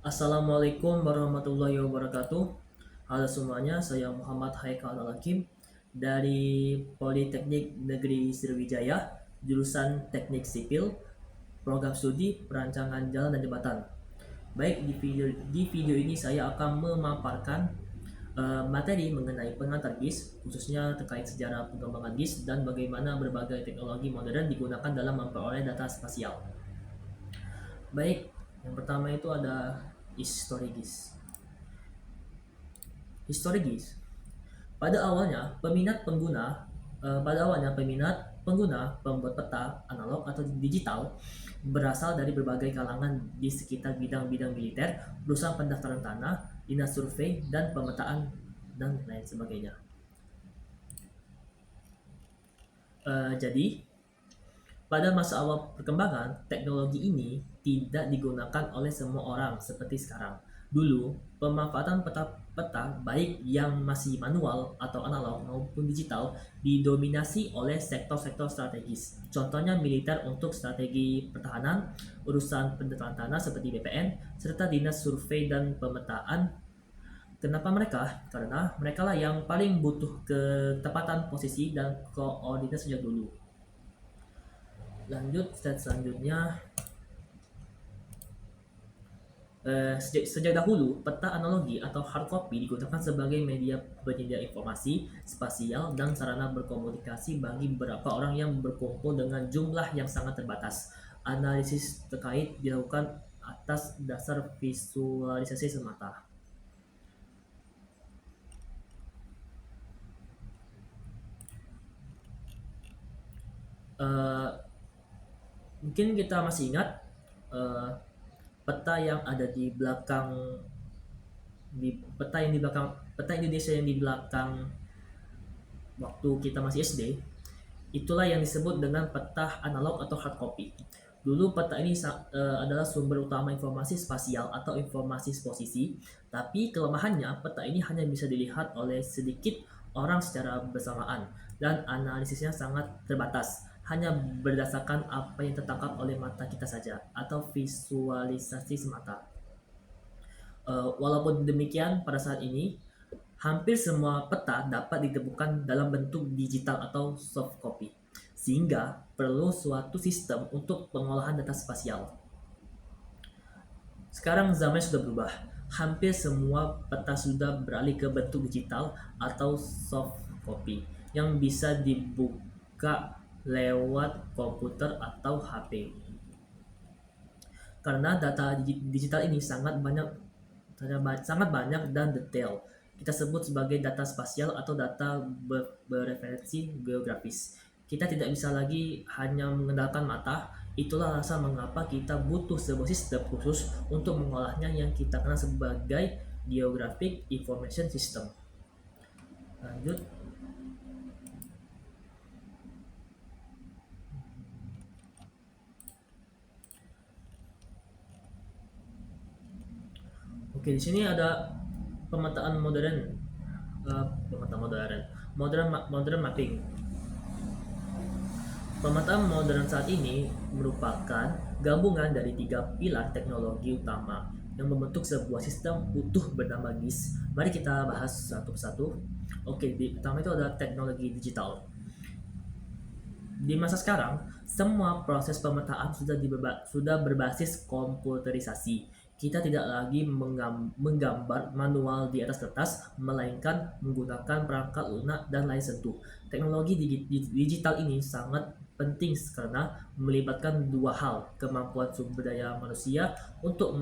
Assalamualaikum warahmatullahi wabarakatuh. Halo semuanya, saya Muhammad Haikal Al-Hakim dari Politeknik Negeri Sriwijaya, jurusan Teknik Sipil, program studi Perancangan Jalan dan Jembatan. Baik, di video ini saya akan memaparkan materi mengenai pengantar GIS, khususnya terkait sejarah pengembangan GIS dan bagaimana berbagai teknologi modern digunakan dalam memperoleh data spasial. Baik, yang pertama itu ada histori GIS. Histori GIS. Pada awalnya, peminat pengguna pembuat peta analog atau digital berasal dari berbagai kalangan di sekitar bidang-bidang militer, perusahaan pendaftaran tanah, dinas survei dan pemetaan dan lain sebagainya. Jadi, pada masa awal perkembangan, teknologi ini tidak digunakan oleh semua orang seperti sekarang. Dulu, pemanfaatan peta-peta baik yang masih manual atau analog maupun digital didominasi oleh sektor-sektor strategis. Contohnya militer untuk strategi pertahanan, urusan pendaftaran tanah seperti BPN, serta dinas survei dan pemetaan. Kenapa mereka? Karena mereka lah yang paling butuh ketepatan posisi dan koordinat sejak dulu. Lanjut, slide selanjutnya. Sejak dahulu, peta analogi atau hard copy digunakan sebagai media penyedia informasi spasial dan sarana berkomunikasi bagi beberapa orang yang berkumpul dengan jumlah yang sangat terbatas. Analisis terkait dilakukan atas dasar visualisasi semata. Uh, Mungkin kita masih ingat uh, peta yang ada di belakang peta Indonesia yang di belakang waktu kita masih SD, itulah yang disebut dengan peta analog atau hard copy. Dulu peta ini adalah sumber utama informasi spasial atau informasi posisi, tapi kelemahannya peta ini hanya bisa dilihat oleh sedikit orang secara bersamaan dan analisisnya sangat terbatas, hanya berdasarkan apa yang tertangkap oleh mata kita saja atau visualisasi semata. Walaupun demikian, pada saat ini hampir semua peta dapat ditemukan dalam bentuk digital atau soft copy, sehingga perlu suatu sistem untuk pengolahan data spasial. Sekarang zaman sudah berubah. Hampir semua peta sudah beralih ke bentuk digital atau soft copy yang bisa dibuka lewat komputer atau HP. Karena data digital ini sangat banyak dan detail. Kita sebut sebagai data spasial atau data bereferensi geografis. Kita tidak bisa lagi hanya mengandalkan mata. Itulah alasan mengapa kita butuh sebuah sistem khusus untuk mengolahnya yang kita kenal sebagai Geographic Information System. Lanjut. Oke, di sini ada pemetaan modern, modern mapping. Pemetaan modern saat ini merupakan gabungan dari 3 pilar teknologi utama yang membentuk sebuah sistem utuh bernama GIS. Mari kita bahas satu persatu. Oke, pertama itu ada teknologi digital. Di masa sekarang, semua proses pemetaan sudah berbasis komputerisasi. Kita tidak lagi menggambar manual di atas kertas, melainkan menggunakan perangkat lunak dan lain sentuh. Teknologi digital ini sangat penting karena melibatkan dua hal: kemampuan sumber daya manusia untuk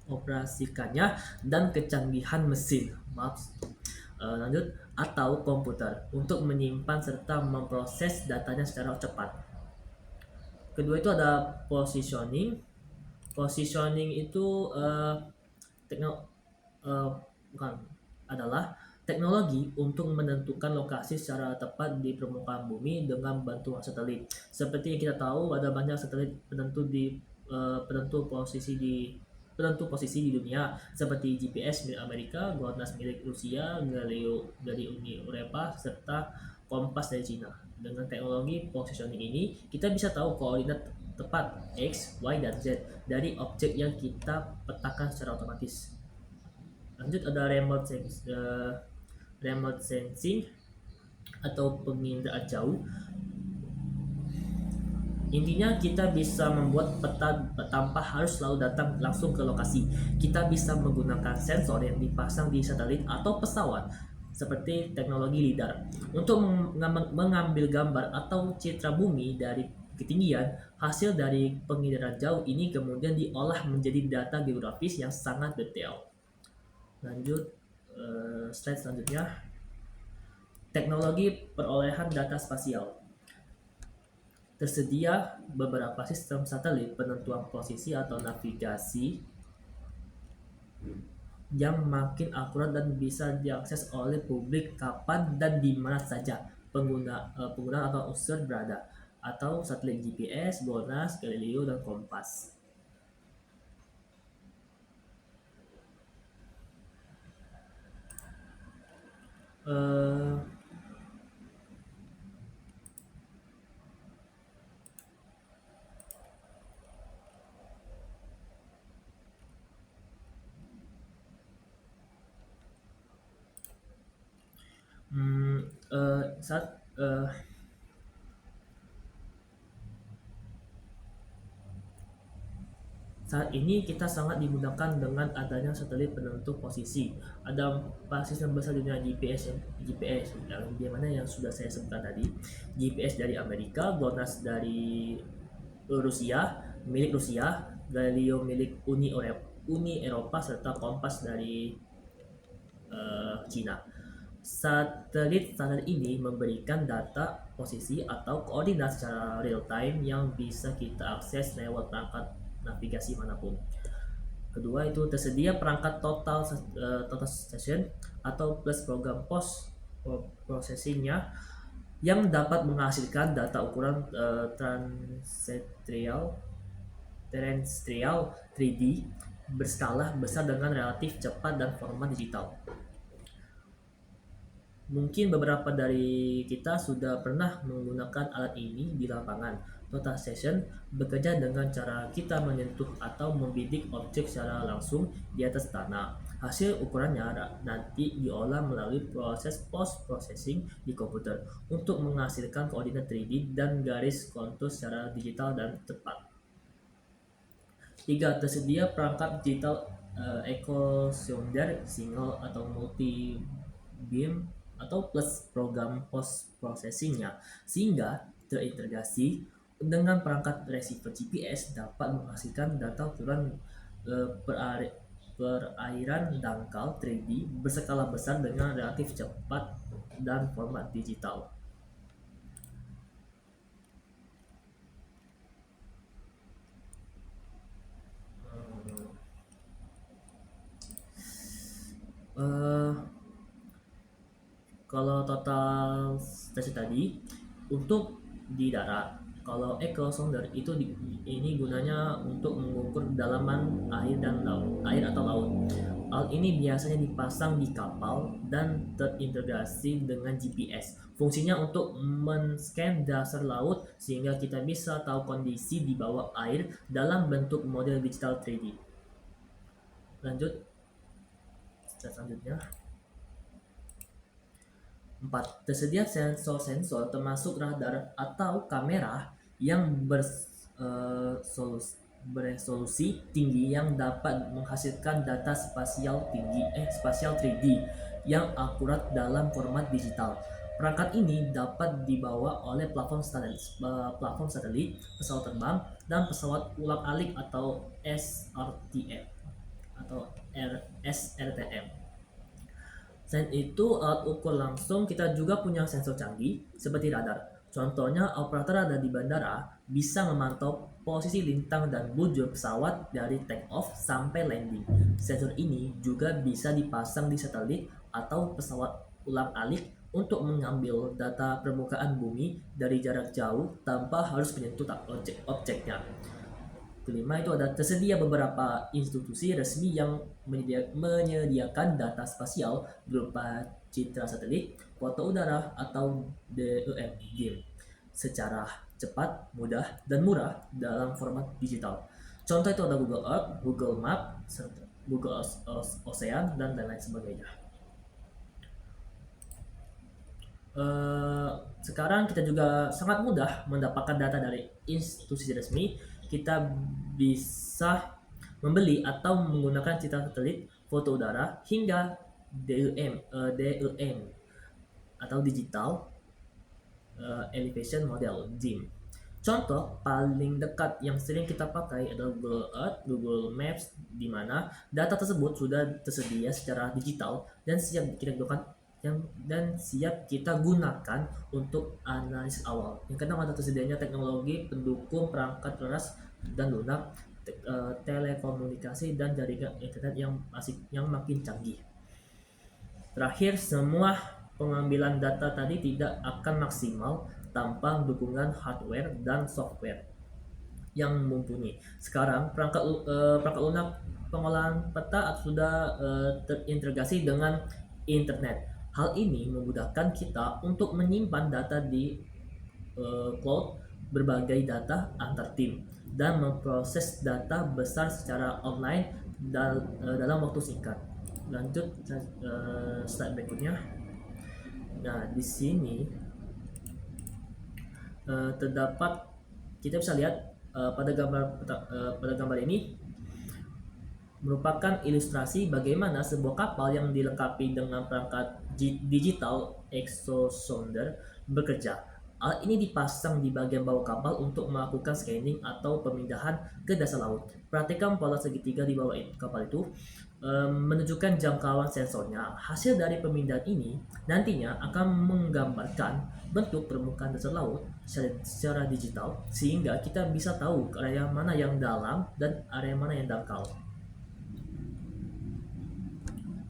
operasikannya dan kecanggihan mesin. Lanjut, atau komputer untuk menyimpan serta memproses datanya secara cepat. Kedua itu ada positioning. Positioning itu bukan adalah teknologi untuk menentukan lokasi secara tepat di permukaan bumi dengan bantuan satelit. Seperti yang kita tahu, ada banyak satelit penentu posisi di penentu posisi di dunia seperti GPS milik Amerika, GLONASS milik Rusia, Galileo dari Uni Eropa, serta kompas dari Cina. Dengan teknologi positioning ini, kita bisa tahu koordinat tepat X, Y, dan Z dari objek yang kita petakan secara otomatis. Lanjut ada remote sensing atau penginderaan jauh. Intinya kita bisa membuat peta tanpa harus selalu datang langsung ke lokasi. Kita bisa menggunakan sensor yang dipasang di satelit atau pesawat seperti teknologi LiDAR untuk mengambil gambar atau citra bumi dari ketinggian. Hasil dari penginderaan jauh ini kemudian diolah menjadi data geografis yang sangat detail. Lanjut slide selanjutnya. Teknologi perolehan data spasial. Tersedia beberapa sistem satelit penentuan posisi atau navigasi yang makin akurat dan bisa diakses oleh publik kapan dan di mana saja pengguna atau user berada, atau satelit GPS, GLONASS, Galileo, dan Kompas. Saat ini kita sangat dimudahkan dengan adanya satelit penentu posisi. Ada 4 sistem besar dunia GPS yang dimana yang sudah saya sebutkan tadi. GPS dari Amerika, GLONASS dari Rusia, milik Rusia, Galileo milik Uni Eropa, serta Kompas dari Cina. Satelit ini memberikan data posisi atau koordinat secara real time yang bisa kita akses lewat perangkat navigasi manapun. Kedua itu tersedia perangkat total station atau plus program post processingnya yang dapat menghasilkan data ukuran terrestrial 3D berskala besar dengan relatif cepat dan format digital. Mungkin beberapa dari kita sudah pernah menggunakan alat ini di lapangan. Total Session bekerja dengan cara kita menyentuh atau membidik objek secara langsung di atas tanah. Hasil ukurannya nanti diolah melalui proses post-processing di komputer untuk menghasilkan koordinat 3D dan garis kontur secara digital dan tepat. 3. Tersedia perangkat digital echo sounder, single atau multi beam atau plus program post processingnya, sehingga terintegrasi dengan perangkat receiver GPS dapat menghasilkan data ukuran perairan dangkal 3D berskala besar dengan relatif cepat dan format digital. Kalau total station tadi untuk di darat, kalau echo sounder itu ini gunanya untuk mengukur kedalaman air atau laut. Alat ini biasanya dipasang di kapal dan terintegrasi dengan GPS. Fungsinya untuk men-scan dasar laut sehingga kita bisa tahu kondisi di bawah air dalam bentuk model digital 3D. Lanjut, selanjutnya. 4. Tersedia sensor-sensor termasuk radar atau kamera yang beresolusi tinggi yang dapat menghasilkan data spasial 3D yang akurat dalam format digital. Perangkat ini dapat dibawa oleh platform satelit, pesawat terbang, dan pesawat ulang-alik atau SRTM atau SRTM. Selain itu, alat ukur langsung kita juga punya sensor canggih seperti radar. Contohnya, operator radar di bandara bisa memantau posisi lintang dan bujur pesawat dari take off sampai landing. Sensor ini juga bisa dipasang di satelit atau pesawat ulang-alik untuk mengambil data permukaan bumi dari jarak jauh tanpa harus menyentuh objeknya. Kelima itu ada tersedia beberapa institusi resmi yang menyediakan data spasial berupa citra satelit, foto udara, atau DEM secara cepat, mudah, dan murah dalam format digital. Contoh itu ada Google Earth, Google Map, Google Ocean, dan lain-lain sebagainya. Sekarang kita juga sangat mudah mendapatkan data dari institusi resmi. Kita bisa membeli atau menggunakan citra satelit, foto udara, hingga DEM atau Digital Elevation Model (DEM). Contoh paling dekat yang sering kita pakai adalah Google Earth, Google Maps, di mana data tersebut sudah tersedia secara digital dan siap kita gunakan untuk analisis awal. Yang kedua ada tersedianya teknologi pendukung perangkat keras dan lunak, telekomunikasi, dan jaringan internet yang makin canggih. Terakhir, semua pengambilan data tadi tidak akan maksimal tanpa dukungan hardware dan software yang mumpuni. Sekarang perangkat lunak pengolahan peta sudah terintegrasi dengan internet. Hal ini memudahkan kita untuk menyimpan data di cloud, berbagai data antar tim, dan memproses data besar secara online dalam waktu singkat. Lanjut slide berikutnya. Nah, di sini terdapat, kita bisa lihat pada gambar ini merupakan ilustrasi bagaimana sebuah kapal yang dilengkapi dengan perangkat digital exosonder bekerja. Alat ini dipasang di bagian bawah kapal untuk melakukan scanning atau pemindahan ke dasar laut. Perhatikan pola segitiga di bawah kapal itu menunjukkan jangkauan sensornya. Hasil dari pemindahan ini nantinya akan menggambarkan bentuk permukaan dasar laut secara digital, sehingga kita bisa tahu area mana yang dalam dan area mana yang dangkal.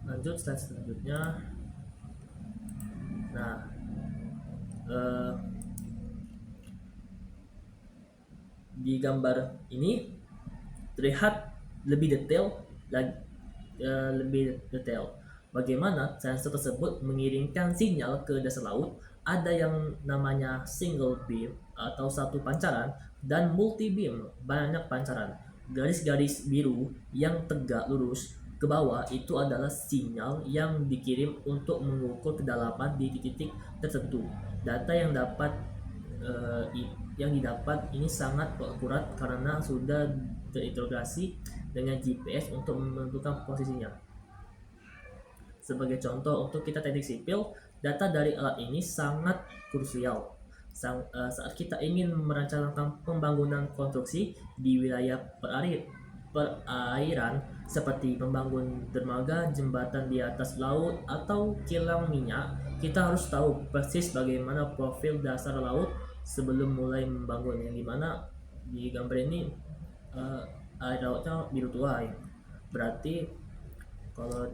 Lanjut slide selanjutnya. Nah, di gambar ini terlihat lebih detail bagaimana sensor tersebut mengirimkan sinyal ke dasar laut. Ada yang namanya single beam atau satu pancaran, dan multi beam, banyak pancaran. Garis-garis biru yang tegak lurus ke bawah itu adalah sinyal yang dikirim untuk mengukur kedalaman di titik tertentu. Data yang didapat ini sangat akurat karena sudah terintegrasi dengan GPS untuk menentukan posisinya. Sebagai contoh, untuk kita teknik sipil, data dari alat ini sangat krusial saat kita ingin merancangkan pembangunan konstruksi di wilayah perairan seperti membangun dermaga, jembatan di atas laut, atau kilang minyak. Kita harus tahu persis bagaimana profil dasar laut sebelum mulai membangun, yang dimana di gambar ini air lautnya biru tua ya. Berarti kalau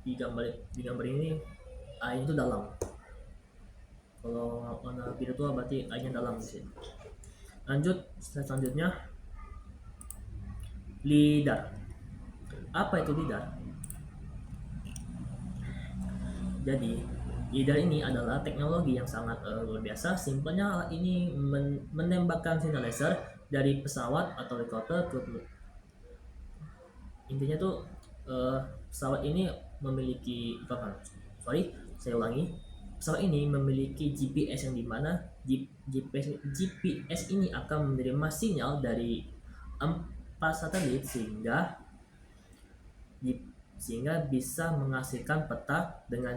di gambar ini air itu dalam. Kalau warna biru tua berarti airnya dalam di sini. Lanjut slide selanjutnya. LiDAR. Apa itu LiDAR? Jadi, LiDAR ini adalah teknologi yang sangat luar biasa. Simpelnya, alat ini menembakkan sinyal laser dari pesawat atau helikopter ke intinya tuh pesawat ini memiliki pesawat ini memiliki GPS, yang dimana GPS ini akan menerima sinyal dari 4 satelit sehingga bisa menghasilkan peta dengan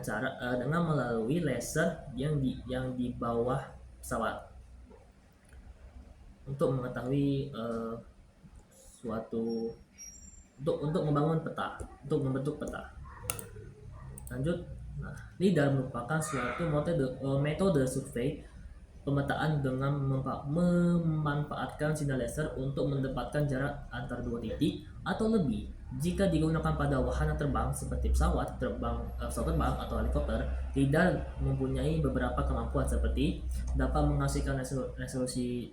melalui laser yang di bawah pesawat untuk mengetahui untuk membangun peta, untuk membentuk peta. Lanjut. Nah, LiDAR merupakan suatu metode survei pemetaan dengan memanfaatkan sinyal laser untuk mendapatkan jarak antar dua titik atau lebih. Jika digunakan pada wahana terbang seperti pesawat terbang atau helikopter, LiDAR mempunyai beberapa kemampuan seperti dapat menghasilkan resolusi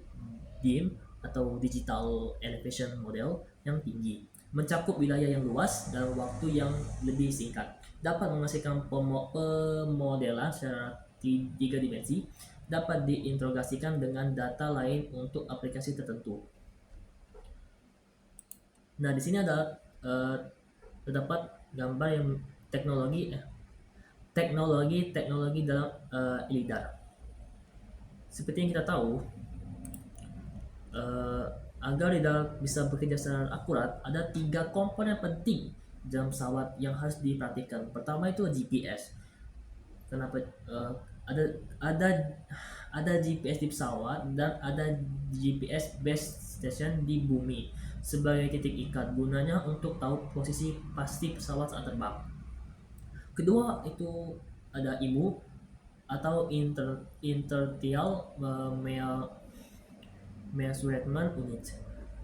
dim, atau digital elevation model yang tinggi, mencakup wilayah yang luas dalam waktu yang lebih singkat, dapat menghasilkan pemodelan secara tiga dimensi, dapat diintegrasikan dengan data lain untuk aplikasi tertentu. Nah, di sini ada terdapat gambar yang teknologi dalam LiDAR. Seperti yang kita tahu, agar LiDAR bisa bekerja secara akurat, ada 3 komponen penting dalam pesawat yang harus diperhatikan. Pertama itu GPS. Kenapa ada GPS di pesawat dan ada GPS base station di bumi sebagai titik ikat, gunanya untuk tahu posisi pasti pesawat saat terbang. Kedua itu ada IMU atau Inertial Measurement Unit.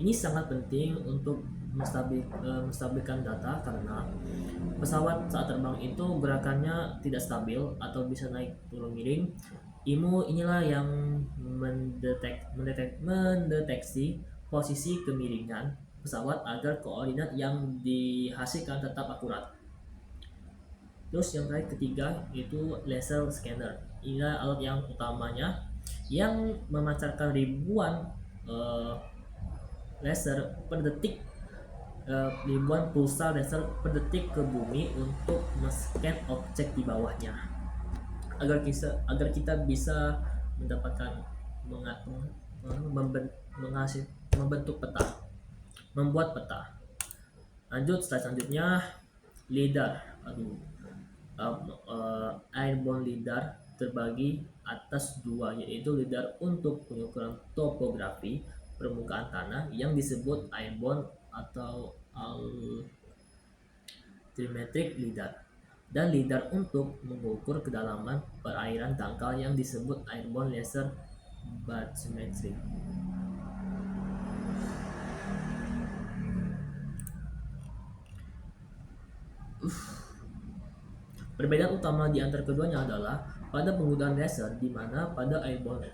Ini sangat penting untuk menstabilkan data karena pesawat saat terbang itu gerakannya tidak stabil atau bisa naik turun miring. IMU inilah yang mendeteksi posisi kemiringan pesawat agar koordinat yang dihasilkan tetap akurat. Terus yang ketiga itu laser scanner. Inilah alat yang utamanya yang memancarkan ribuan laser per detik, ribuan pulsa laser per detik ke bumi untuk men-scan objek di bawahnya agar kita bisa mendapatkan membentuk peta, membuat peta. Lanjut slide selanjutnya, LiDAR. Airborne LiDAR terbagi atas 2, yaitu LiDAR untuk pengukuran topografi permukaan tanah yang disebut airborne atau altimetric LiDAR, dan LiDAR untuk mengukur kedalaman perairan dangkal yang disebut airborne laser bathymetry. Perbedaan utama di antara keduanya adalah pada penggunaan laser, di mana pada airborne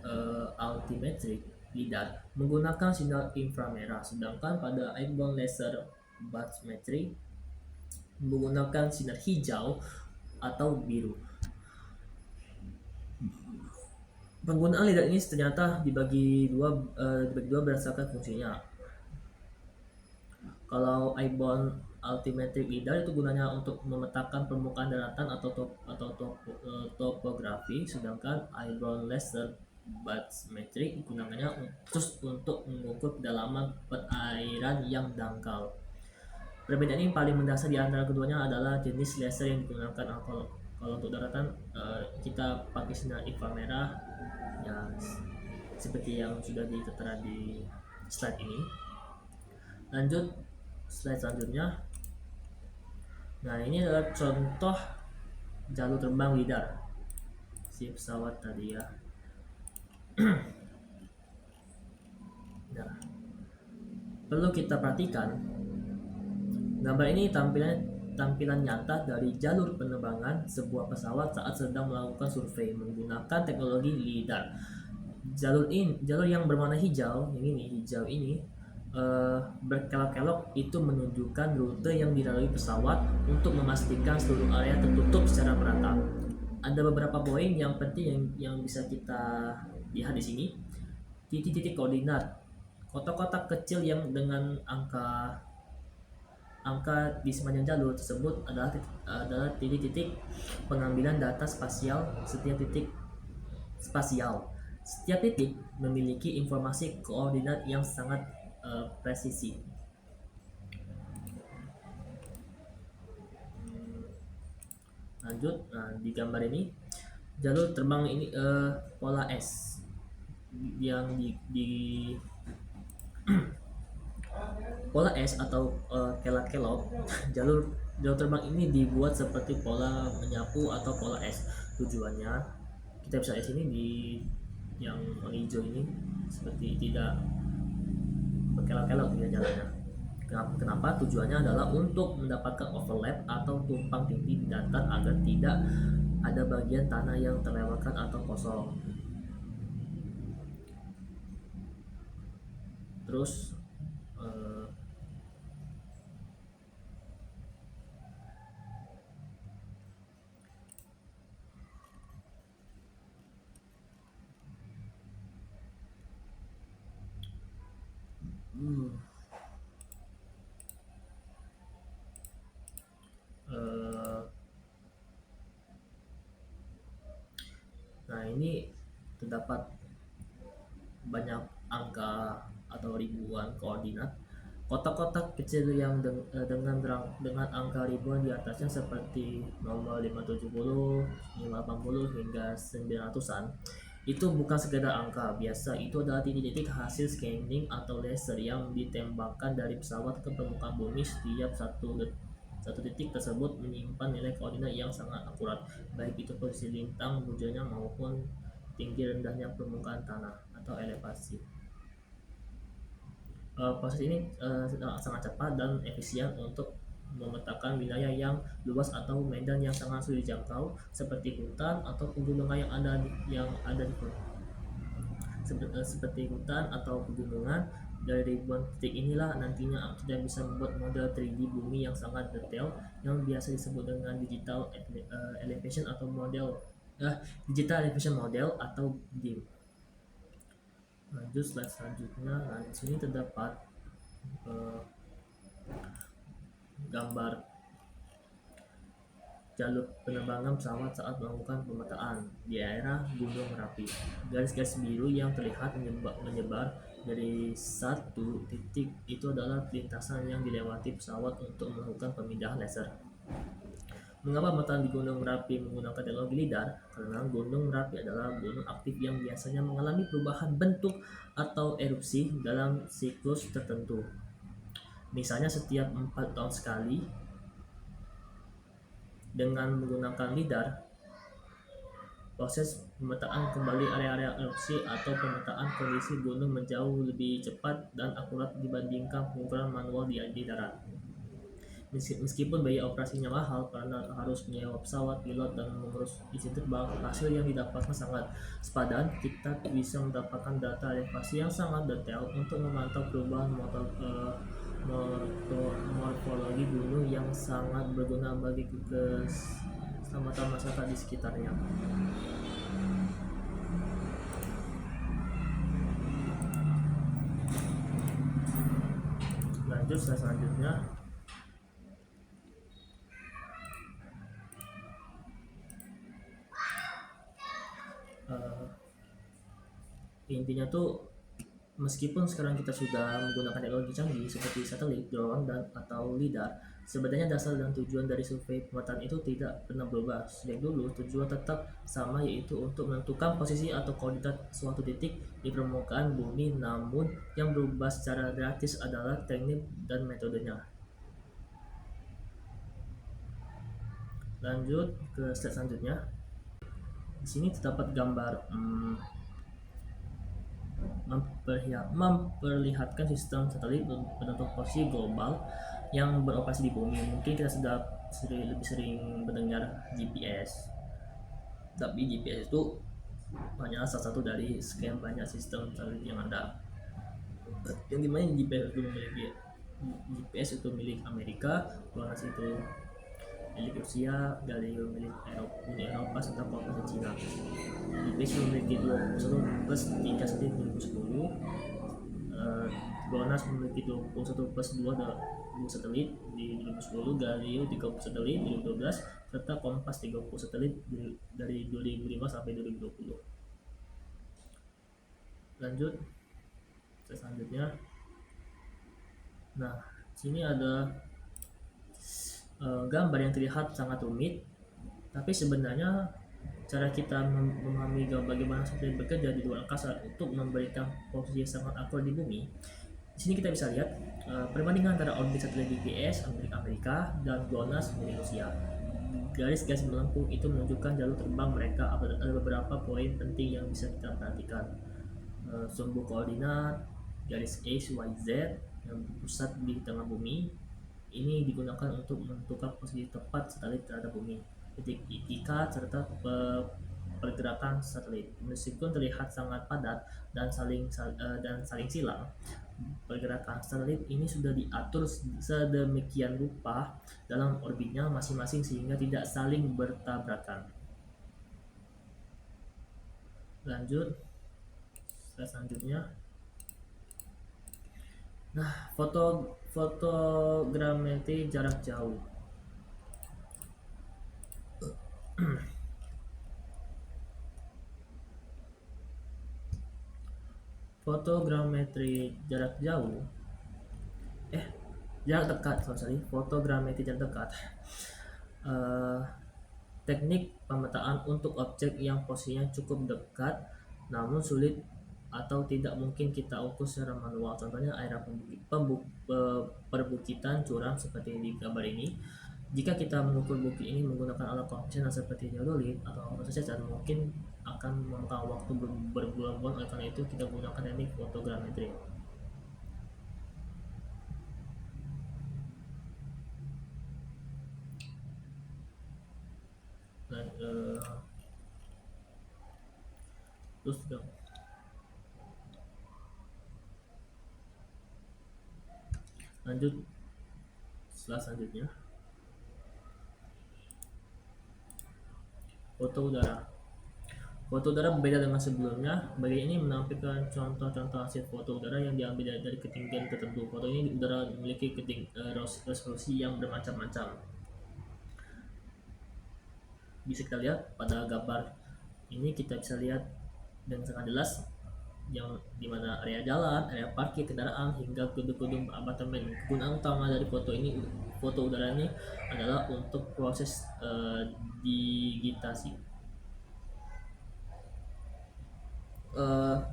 altimetric LiDAR menggunakan sinar inframerah, sedangkan pada airborne laser bathymetry menggunakan sinar hijau atau biru. Penggunaan LiDAR ini ternyata dibagi dua berdasarkan fungsinya. Kalau airborne altimetric LiDAR itu gunanya untuk memetakan permukaan daratan atau topografi, sedangkan airborne laser bathymetry gunanya khusus untuk mengukur kedalaman perairan yang dangkal. Perbedaan ini paling mendasar di antara keduanya adalah jenis laser yang digunakan. Kalau untuk daratan kita pakai sinar inframerah, ya seperti yang sudah tertera di slide ini. Lanjut slide selanjutnya. Nah, ini adalah contoh jalur terbang LiDAR si pesawat tadi ya. Nah, perlu kita perhatikan, gambar ini tampilan nyata dari jalur penerbangan sebuah pesawat saat sedang melakukan survei menggunakan teknologi LiDAR. Jalur yang berwarna hijau, hijau ini berkelok-kelok itu menunjukkan rute yang dilalui pesawat untuk memastikan seluruh area tertutup secara merata. Ada beberapa poin yang penting yang bisa kita lihat di sini. Titik-titik koordinat, kotak-kotak kecil yang dengan angka di sepanjang jalur tersebut adalah titik-titik pengambilan data spasial. Setiap titik memiliki informasi koordinat yang sangat presisi. Lanjut, di gambar ini jalur terbang ini pola S yang di pola S atau kelak-kelok. jalur terbang ini dibuat seperti pola menyapu atau pola S. Tujuannya kita bisa lihat sini di yang hijau ini seperti tidak berkelok-kelok dia jalannya. Kenapa? Tujuannya adalah untuk mendapatkan overlap atau tumpang tindih di datar agar tidak ada bagian tanah yang terlewatkan atau kosong. Terus eh, hmm, eh, nah ini terdapat banyak angka atau ribuan koordinat kotak-kotak kecil yang dengan angka ribuan di atasnya seperti nomor 570, 580 hingga 900-an. Itu bukan sekedar angka biasa, itu adalah titik-titik hasil scanning atau laser yang ditembakkan dari pesawat ke permukaan bumi. Setiap satu titik tersebut menyimpan nilai koordinat yang sangat akurat, baik itu posisi lintang munculnya maupun tinggi rendahnya permukaan tanah atau elevasi. Proses ini sangat cepat dan efisien untuk memetakan wilayah yang luas atau medan yang sangat sulit dijangkau seperti hutan atau pegunungan seperti hutan atau pegunungan. Dari ribuan titik inilah nantinya kita bisa membuat model 3D bumi yang sangat detail yang biasa disebut dengan elevation atau digital elevation model atau DEM. Lanjut slide selanjutnya. Nah, di sini terdapat uh, gambar jalur penerbangan pesawat saat melakukan pemetaan di daerah Gunung Merapi. Garis-garis biru yang terlihat menyebar dari satu titik itu adalah lintasan yang dilewati pesawat untuk melakukan pemindahan laser. Mengapa pemetaan di Gunung Merapi menggunakan teknologi LIDAR? Karena Gunung Merapi adalah gunung aktif yang biasanya mengalami perubahan bentuk atau erupsi dalam siklus tertentu. Misalnya setiap 4 tahun sekali. Dengan menggunakan LIDAR, proses pemetaan kembali area-area erupsi atau pemetaan kondisi gunung menjauh lebih cepat dan akurat dibandingkan pengukuran manual di darat. Meskipun biaya operasinya mahal karena harus menyewa pesawat, pilot, dan mengurus izin terbang, hasil yang didapatkan sangat sepadan. Kita bisa mendapatkan data elevasi yang sangat detail untuk memantau perubahan morfologi gunung yang sangat berguna bagi keselamatan masyarakat di sekitarnya. Lanjut selanjutnya. Intinya tuh meskipun sekarang kita sudah menggunakan teknologi canggih seperti satelit, drone, dan atau LIDAR, sebenarnya dasar dan tujuan dari survei pemetaan itu tidak pernah berubah. Sejak dulu, tujuan tetap sama, yaitu untuk menentukan posisi atau koordinat suatu titik di permukaan bumi, namun yang berubah secara drastis adalah teknik dan metodenya. Lanjut ke slide selanjutnya. Di sini terdapat gambar memperlihatkan sistem satelit penentu posisi global yang beroperasi di bumi. Mungkin kita sudah lebih sering mendengar GPS, tapi GPS itu hanya salah satu dari sekian banyak sistem satelit yang ada. Yang dimana GPS itu milik Amerika, GLONASS itu milik Rusia, Galileo milik Uni Eropa, serta Komunitas Cina. GPS memiliki 21 plus 3 satelit 2010, GLONASS memiliki 21 plus 2 satelit di 2010, Galileo 30 satelit di 2012, serta Kompas 30 satelit dari 2005 sampai 2020. Lanjut selanjutnya. Nah, sini ada gambar yang terlihat sangat rumit, tapi sebenarnya cara kita memahami bagaimana satelit bekerja di luar angkasa untuk memberikan posisi yang sangat akurat di bumi. Di sini kita bisa lihat perbandingan antara orbit satelit GPS milik Amerika dan GLONASS milik Rusia. Garis-garis melengkung itu menunjukkan jalur terbang mereka. Ada beberapa poin penting yang bisa kita perhatikan. Sumbu koordinat, garis X, Y, Z yang pusat di tengah bumi. Ini digunakan untuk menentukan posisi tepat satelit terhadap bumi. Titik ikat serta pergerakan satelit. Meskipun terlihat sangat padat dan saling silang, pergerakan satelit ini sudah diatur sedemikian rupa dalam orbitnya masing-masing sehingga tidak saling bertabrakan. Lanjut, selanjutnya. Nah, fotogrametri jarak jauh. Fotogrametri jarak jauh jarak dekat, fotogrametri jarak dekat. Teknik pemetaan untuk objek yang posisinya cukup dekat namun sulit atau tidak mungkin kita ukur secara manual. Contohnya area perbukitan curam seperti di gambar ini. Jika kita mengukur bukit ini menggunakan alat konvensional seperti teodolit atau secacar, mungkin akan memakan waktu berbulan-bulan. Oleh karena itu kita gunakan teknik fotogrametri. Terus lanjut, selanjutnya foto udara. Foto udara berbeda dengan sebelumnya. Bagian ini menampilkan contoh-contoh hasil foto udara yang diambil dari ketinggian tertentu. Foto ini udara memiliki resolusi yang bermacam-macam. Bisa kita lihat pada gambar ini, kita bisa lihat dengan sangat jelas yang dimana area jalan, area parkir kendaraan, hingga gedung-gedung apartemen. Kegunaan utama dari foto udara ini adalah untuk proses digitasi.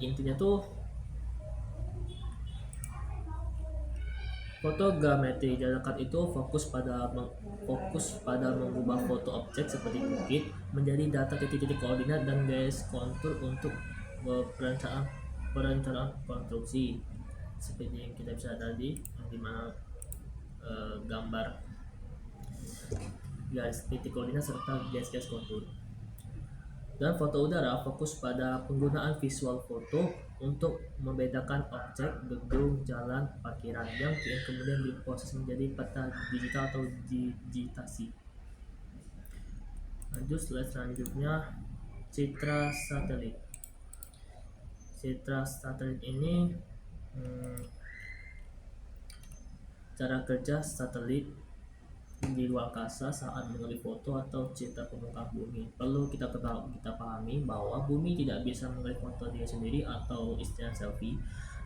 Intinya tuh fotogrametri jarak dekat itu fokus pada mengubah foto objek seperti bukit menjadi data titik-titik koordinat dan garis kontur untuk perencanaan konstruksi, seperti yang kita bisa tadi, di mana gambar garis titik koordinat serta garis kontur. Dan foto udara fokus pada penggunaan visual foto untuk membedakan objek, gedung, jalan, parkiran yang kemudian diproses menjadi peta digital atau digitasi. Lanjut, slide selanjutnya, citra satelit. Citra satelit ini cara kerja satelit di luar angkasa saat mengambil foto atau citra permukaan bumi. Perlu kita pahami bahwa bumi tidak bisa mengambil foto dia sendiri atau istilah selfie.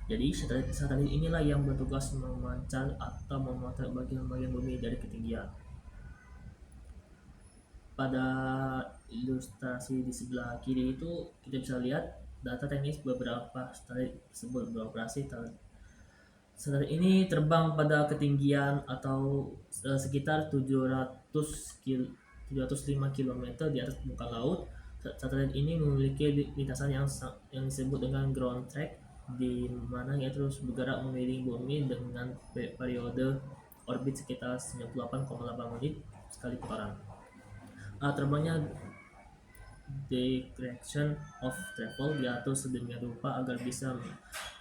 Jadi satelit inilah yang bertugas memancar atau memotret bagian-bagian bumi dari ketinggian. Pada ilustrasi di sebelah kiri itu kita bisa lihat data teknis beberapa satelit tersebut beroperasi. Satelit ini terbang pada ketinggian atau sekitar 705 km di atas muka laut. Satelit ini memiliki lintasan yang disebut dengan ground track, di mana ia terus bergerak mengelilingi bumi dengan periode orbit sekitar 98,8 menit sekali putaran. Terbangnya direction of travel diatur sedemikian rupa agar bisa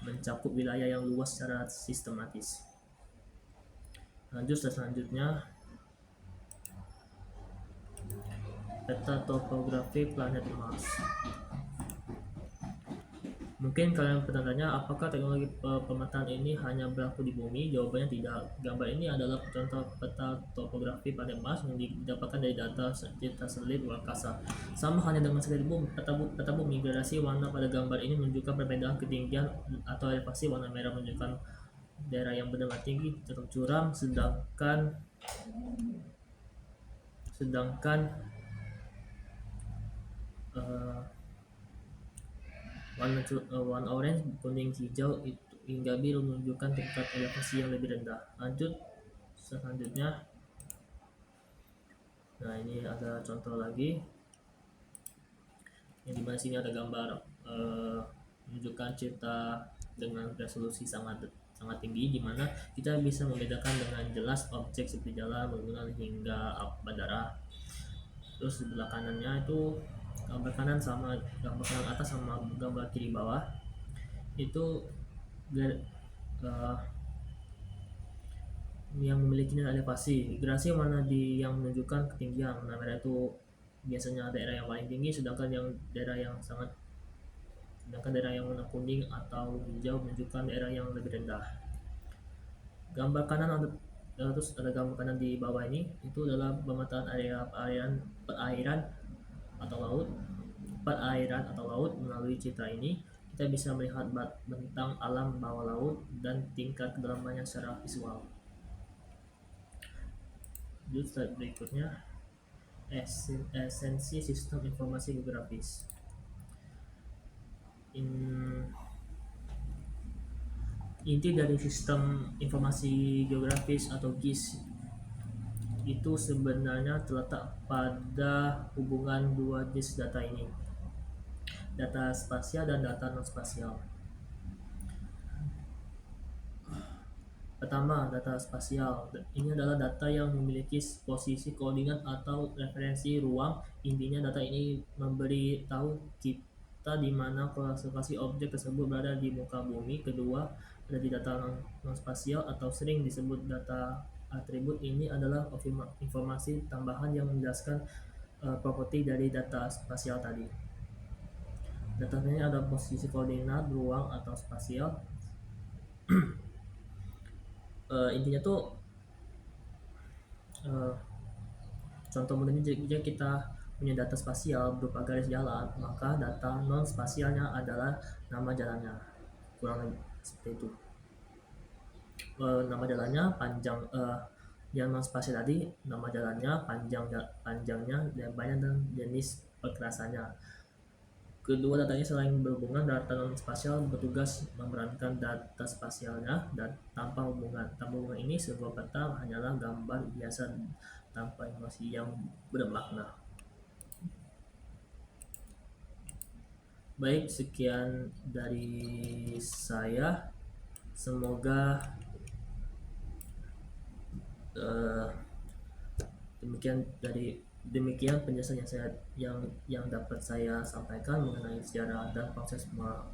mencakup wilayah yang luas secara sistematis. Lanjut, selanjutnya, peta topografi planet Mars. Mungkin kalian bertanya, apakah teknologi pemetaan ini hanya berlaku di bumi? Jawabannya tidak. Gambar ini adalah contoh peta topografi planet Mars yang didapatkan dari data citra satelit luar angkasa. Sama halnya dengan satelit bumi, peta bumi, gradasi warna pada gambar ini menunjukkan perbedaan ketinggian atau elevasi. Warna merah menunjukkan daerah yang benar-benar tinggi atau curam, sedangkan warna orange, kuning, hijau hingga biru menunjukkan tingkat elevasi yang lebih rendah. Lanjut, selanjutnya. Nah, ini ada contoh lagi yang dimana sini ada gambar menunjukkan citra dengan resolusi sangat tinggi, dimana kita bisa membedakan dengan jelas objek seperti jalan, bangunan hingga bandara. Terus di sebelah kanannya itu gambar kanan sama gambar kanan atas sama gambar kiri bawah itu uh, yang memiliki nilai elevasi. Grasi mana yang menunjukkan ketinggian. Nah, merah itu biasanya daerah yang paling tinggi, sedangkan daerah yang warna kuning atau hijau menunjukkan daerah yang lebih rendah. Gambar kanan terus ada gambar kanan di bawah ini itu adalah pemetaan area perairan atau laut. Melalui citra ini kita bisa melihat bentang alam bawah laut dan tingkat kedalamannya secara visual. Slide berikutnya, esensi sistem informasi geografis. Inti dari sistem informasi geografis atau GIS itu sebenarnya terletak pada hubungan dua jenis data ini, data spasial dan data non spasial. Pertama, data spasial. Ini adalah data yang memiliki posisi koordinat atau referensi ruang. Intinya data ini memberi tahu kita di mana lokasi objek tersebut berada di muka bumi. Kedua, ada di data non spasial atau sering disebut data atribut. Ini adalah informasi tambahan yang menjelaskan properti dari data spasial tadi. Datanya ada posisi koordinat, ruang atau spasial. Intinya tuh contoh mudahnya jika kita punya data spasial berupa garis jalan, maka data non spasialnya adalah nama jalannya, kurang lebih seperti itu. Nama jalannya panjang, yang non spasial tadi nama jalannya, panjangnya, lebarnya, dan jenis perkerasannya. Kedua datanya selain berhubungan, data non spasial bertugas memerankan data spasialnya dan tanpa hubungan. Tanpa hubungan ini sebuah peta hanyalah gambar biasa tanpa informasi yang bermakna. Baik, sekian dari saya. Semoga demikian penjelasan yang dapat saya sampaikan mengenai sejarah dan proses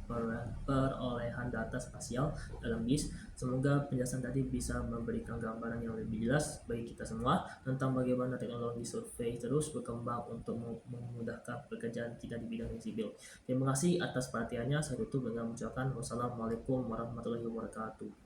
perolehan data spasial dalam GIS. Semoga penjelasan tadi bisa memberikan gambaran yang lebih jelas bagi kita semua tentang bagaimana teknologi survei terus berkembang untuk memudahkan pekerjaan kita di bidang sipil. Terima kasih atas perhatiannya. Saya tutup dengan mengucapkan wassalamualaikum warahmatullahi wabarakatuh.